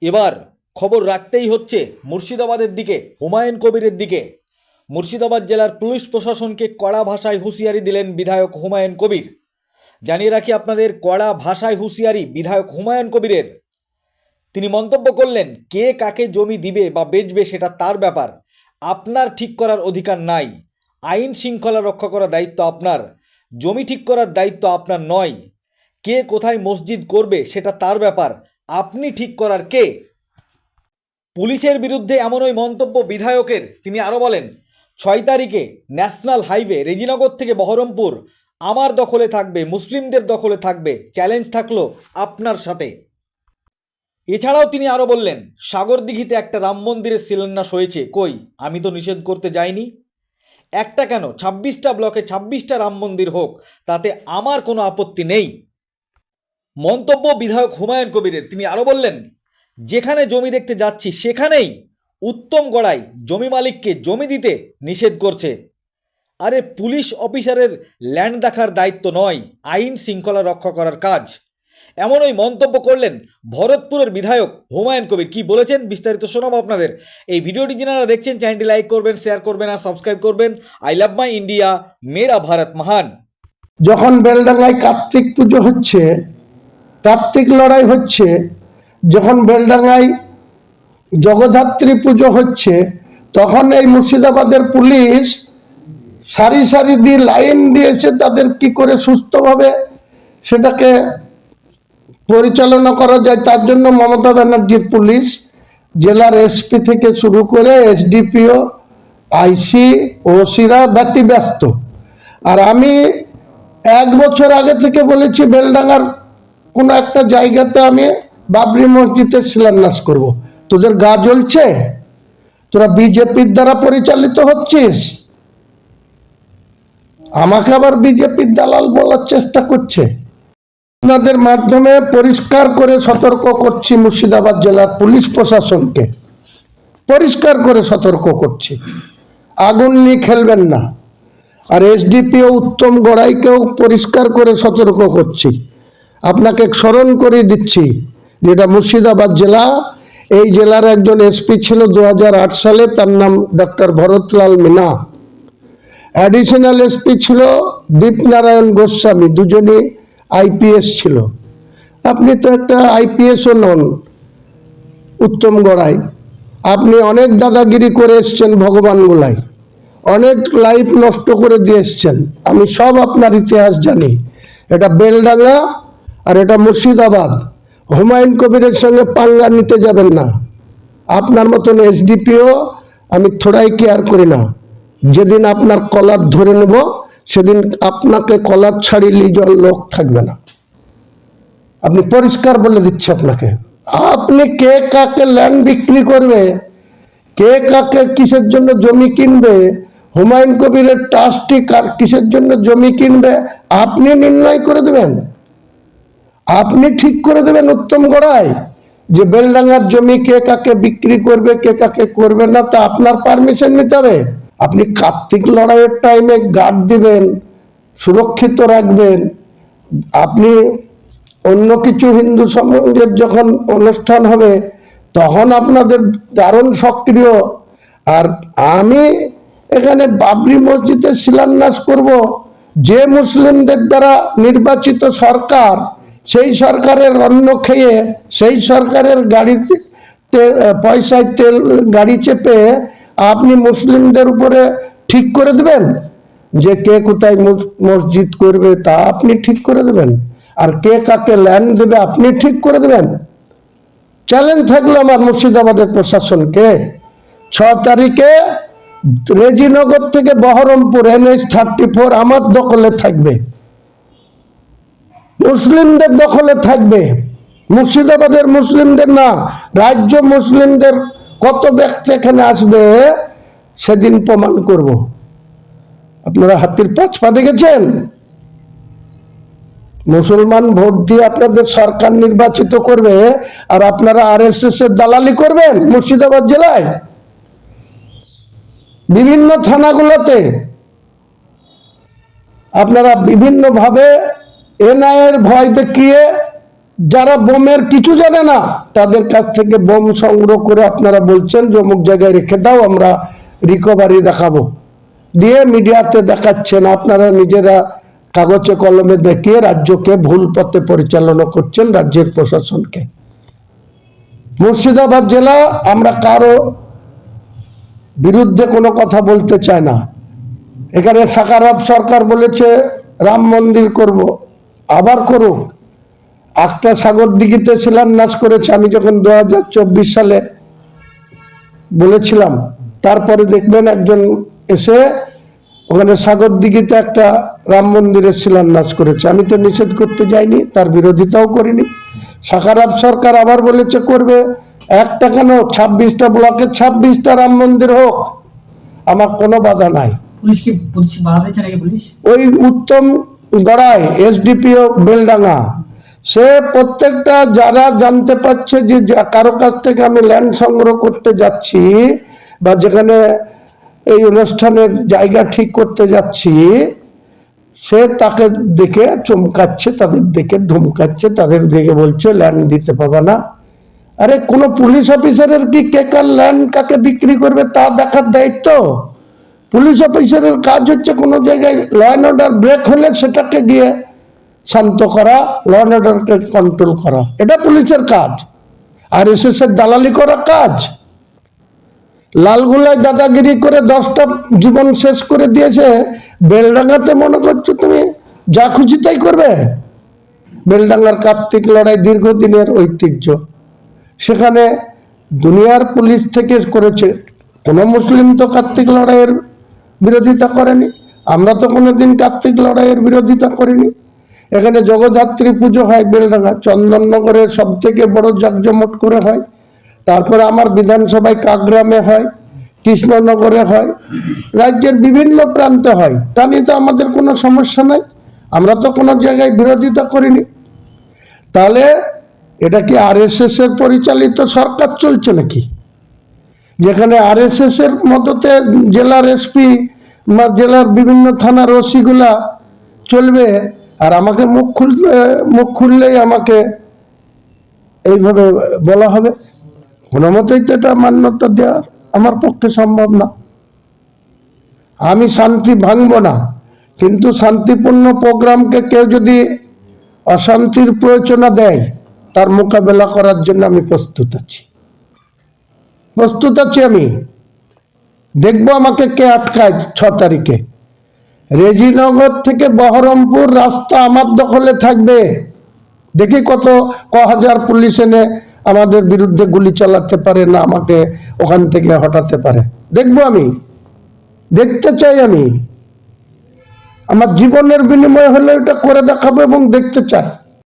এবার খবর রাখতেই হচ্ছে মুর্শিদাবাদের দিকে, হুমায়ুন কবিরের দিকে। মুর্শিদাবাদ জেলার পুলিশ প্রশাসনকে কড়া ভাষায় হুঁশিয়ারি দিলেন বিধায়ক হুমায়ুন কবির। জানিয়ে রাখি আপনাদের, কড়া ভাষায় হুঁশিয়ারি বিধায়ক হুমায়ুন কবিরের। তিনি মন্তব্য করলেন, কে কাকে জমি দিবে বা বেচবে সেটা তার ব্যাপার, আপনার ঠিক করার অধিকার নাই। আইন শৃঙ্খলা রক্ষা করার দায়িত্ব আপনার, জমি ঠিক করার দায়িত্ব আপনার নয়। কে কোথায় মসজিদ করবে সেটা তার ব্যাপার, আপনি ঠিক করার কে? পুলিশের বিরুদ্ধে এমন ওই মন্তব্য বিধায়কের। তিনি আরও বলেন, 6 তারিখে ন্যাশনাল হাইওয়ে রেজিনগর থেকে বহরমপুর আমার দখলে থাকবে, মুসলিমদের দখলে থাকবে, চ্যালেঞ্জ থাকলো আপনার সাথে। এছাড়াও তিনি আরও বললেন, সাগরদিঘিতে একটা রাম মন্দিরের শিলান্যাস হয়েছে, কই আমি তো নিষেধ করতে যাইনি। একটা কেন, 26টা ব্লকে 26টা রাম মন্দির হোক, তাতে আমার কোনো আপত্তি নেই। মন্তব্য বিধায়ক হুমায়ুন কবিরের। তিনি আরও বললেন, যেখানে জমি দেখতে যাচ্ছি সেখানেই উত্তম গড়াই জমি মালিককে জমি দিতে নিষেধ করছে। আরে পুলিশ অফিসারের ল্যান্ড দেখার দায়িত্ব নয়, আইন শৃঙ্খলা রক্ষা করার কাজ। এমন ওই মন্তব্য করলেন ভরতপুরের বিধায়ক হুমায়ুন কবির। কি বলেছেন বিস্তারিত শোনাবো আপনাদের। এই ভিডিওটি যারা দেখছেন চ্যানেলটি লাইক করবেন, শেয়ার করবেন আর সাবস্ক্রাইব করবেন। আই লাভ মাই ইন্ডিয়া, মেরা ভারত মহান। যখন বেলডাঙ্গায় কার্তিক পুজো হচ্ছে, কার্তিক লড়াই হচ্ছে, যখন বেলডাঙ্গায় জগদ্ধাত্রী পুজো হচ্ছে, তখন এই মুর্শিদাবাদের পুলিশ সারি সারি দিয়ে লাইন দিয়েছে তাদের কি করে সুস্থভাবে সেটাকে পরিচালনা করা যায়। তার জন্য মমতা ব্যানার্জির পুলিশ, জেলার এসপি থেকে শুরু করে এসডিপিও, আইসি, ওসিরা ব্যতিব্যস্ত। আর আমি 1 বছর আগে থেকে বলেছি, বেলডাঙ্গার কোনো একটা জায়গাতে আমি বাবরি মসজিদের শিলান্যাস করব। তোদের গা জ্বলছে? তোরা বিজেপির দ্বারা পরিচালিত হচ্ছিস, আমাকে আবার বিজেপির দালাল বলার চেষ্টা করছে। আপনাদের মাধ্যমে পরিষ্কার করে সতর্ক করছি মুর্শিদাবাদ জেলার পুলিশ প্রশাসনকে, পরিষ্কার করে সতর্ক করছি, আগুন নিয়ে খেলবেন না। আর এসডিপিও উত্তম গড়াইকেও পরিষ্কার করে সতর্ক করছি। আপনাকে স্মরণ করে দিচ্ছি, যেটা মুর্শিদাবাদ জেলা, এই জেলার একজন এসপি ছিল 2008 সালে, তার নাম doctor Bharatlal Meena. Additional SP ছিল দীপনারায়ণ গোস্বামী, দুজনই আইপিএস ছিল। আপনি তো একটা আইপিএসও নন উত্তম গড়াই। আপনি অনেক দাদাগিরি করে এসছেন ভগবানগোলায়, অনেক লাইফ নষ্ট করে দিয়ে এসছেন। আমি সব আপনার ইতিহাস জানি। এটা বেলডাঙ্গা আর এটা মুর্শিদাবাদ। হুমায়ুন কবিরের সঙ্গে পাঙ্গা নিতে যাবেন না। আপনার মতন এসডিপিও আমি থোড়াই কেয়ার করি না। যেদিন আপনার কলার ধরে নেব, সেদিন আপনাকে কলার ছাড়িয়ে লিজন লোক থাকবে না। আপনি পরিষ্কার বলে দিচ্ছি আপনাকে। আপনি কে কাকে ল্যান্ড বিক্রি করবে, কে কাকে কিসের জন্য জমি কিনবে, হুমায়ুন কবিরের ট্রাস্টি কার কিসের জন্য জমি কিনবে, আপনি নির্ণয় করে দেবেন, আপনি ঠিক করে দেবেন উত্তম গড়াই, যে বেলডাঙ্গার জমি কে কাকে বিক্রি করবে, কে কাকে করবে না, তা আপনার পারমিশন নিতে হবে। আপনি কার্তিক লড়াইয়ের টাইমে গার্ড দিবেন, সুরক্ষিত রাখবেন। আপনি অন্য কিছু হিন্দু সমাজের যখন অনুষ্ঠান হবে, তখন আপনাদের দারুণ সক্রিয়। আর আমি এখানে বাবরি মসজিদের শিলান্যাস করব, যে মুসলিমদের দ্বারা নির্বাচিত সরকার, সেই সরকারের অন্ন খেয়ে, সেই সরকারের গাড়িতে পয়সায় তেল গাড়ি চেপে আপনি মুসলিমদের উপরে ঠিক করে দেবেন যে কে কোথায় মসজিদ করবে, তা আপনি ঠিক করে দেবেন। আর কে কাকে ল্যান্ড দেবে আপনি ঠিক করে দেবেন। চ্যালেঞ্জ থাকলো আমার মুর্শিদাবাদের প্রশাসনকে, 6 তারিখে রেজিনগর থেকে বহরমপুর NH-34 আমার দখলে থাকবে, মুসলিমদের দখলে থাকবে। মুর্শিদাবাদের মুসলিমদের না, রাজ্য মুসলিমদের কত ব্যক্তি এখানে আসবে সেদিন প্রমাণ করব। আপনারা হাতির 5 পা দেখেছেন? মুসলমান ভোট দিয়ে আপনাদের সরকার নির্বাচিত করবে, আর আপনারা RSS এর দালালি করবেন মুর্শিদাবাদ জেলায় বিভিন্ন থানাগুলোতে। আপনারা বিভিন্নভাবে NIA এর ভয় দেখিয়ে যারা বোমের কিছু জানে না তাদের কাছ থেকে বোম সংগ্রহ করে আপনারা বলছেন যে অমুক জায়গায় রেখে দাও, আমরা রিকভারি দেখাবো, দিয়ে মিডিয়াতে দেখাচ্ছেন। আপনারা নিজেরা কাগজে কলমে দেখিয়ে রাজ্যকে ভুল পথে পরিচালনা করছেন, রাজ্যের প্রশাসনকে। মুর্শিদাবাদ জেলা আমরা কারো বিরুদ্ধে কোনো কথা বলতে চাই না। এখানে সাকারাব সরকার বলেছে রাম মন্দির করব, আবার করুক। একটা সাগর দিঘিতে শিলান্যাস করেছে, আমি যখন 2024 সালে বলেছিলাম, তারপরে দেখবেন একজন এসে ওখানে সাগর দিঘিতে একটা রাম মন্দিরের শিলান্যাস করেছে। আমি তো নিষেধ করতে যাইনি, তার বিরোধিতাও করিনি। সাকারাব সরকার আবার বলেছে করবে, একটা কেন 26টা ব্লকে 26টা রাম মন্দির হোক, আমার কোনো বাধা নাই। পুলিশ বাধা দিচ্ছে নাকি পুলিশ? ওই উত্তম গড়াই এসডিপিও বেলডাঙ্গা, সে প্রত্যেকটা যারা জানতে পারছে যে কারো কাছ থেকে আমি ল্যান্ড সংগ্রহ করতে যাচ্ছি বা যেখানে এই অনুষ্ঠানের জায়গা ঠিক করতে যাচ্ছি, সে তাকে দেখে চমকাচ্ছে, তাদের দেখে ধমকাচ্ছে, তাদের দেখে বলছে ল্যান্ড দিতে পারবে না। আরে কোনো পুলিশ অফিসারের কি কে কার ল্যান্ড কাকে বিক্রি করবে তা দেখার দায়িত্ব? পুলিশ অফিসারের কাজ হচ্ছে কোনো জায়গায় ল অ্যান্ড অর্ডার ব্রেক হলে সেটাকে গিয়ে শান্ত করা, ল অ্যান্ড অর্ডারকে কন্ট্রোল করা, এটা পুলিশের কাজ। আর এসএসের দালালি করা কাজ। লালগোলায় দাদাগিরি করে 10টা জীবন শেষ করে দিয়েছে, বেলডাঙ্গাতে মনে করছো তুমি যা খুশি তাই করবে? বেলডাঙ্গার কার্তিক লড়াই দীর্ঘদিনের ঐতিহ্য, সেখানে দুনিয়ার পুলিশ থেকে করেছে। কোনো মুসলিম তো কার্তিক লড়াইয়ের বিরোধিতা করেনি, আমরা তো কোনোদিন কার্তিক লড়াইয়ের বিরোধিতা করিনি। এখানে জগদ্ধাত্রী পুজো হয় বেলডাঙ্গা, চন্দননগরের সব থেকে বড় জাঁকজমট করে হয়। তারপরে আমার বিধানসভায় কাকগ্রামে হয়, কৃষ্ণনগরে হয়, রাজ্যের বিভিন্ন প্রান্তে হয়। তা নিয়ে তো আমাদের কোনো সমস্যা নাই, আমরা তো কোনো জায়গায় বিরোধিতা করিনি। তাহলে এটা কি আরএসএস এর পরিচালিত সরকার চলছে নাকি, যেখানে আরএসএস এর মততে জেলার এসপি বা জেলার বিভিন্ন থানার ওসিগুলা চলবে, আর আমাকে মুখ খুললেই আমাকে এইভাবে বলা হবে? কোনো মতেই তো এটা মান্যতা দেওয়ার আমার পক্ষে সম্ভব না। আমি শান্তি ভাঙবো না, কিন্তু শান্তিপূর্ণ প্রোগ্রামকে কেউ যদি অশান্তির প্রয়োজনা দেয়, তার মোকাবেলা করার জন্য আমি প্রস্তুত আছি। আমি দেখবো আমাকে কে আটকায়। 6 তারিখে রেজিনগর থেকে বহরমপুর রাস্তা আমার দখলে থাকবে। দেখি ক হাজার পুলিশ এনে আমাদের বিরুদ্ধে গুলি চালাতে পারে না, আমাকে ওখান থেকে হটাতে পারে, দেখবো। আমি দেখতে চাই, আমি আমার জীবনের বিনিময়ে হলে এটা করে দেখাবো এবং দেখতে চাই।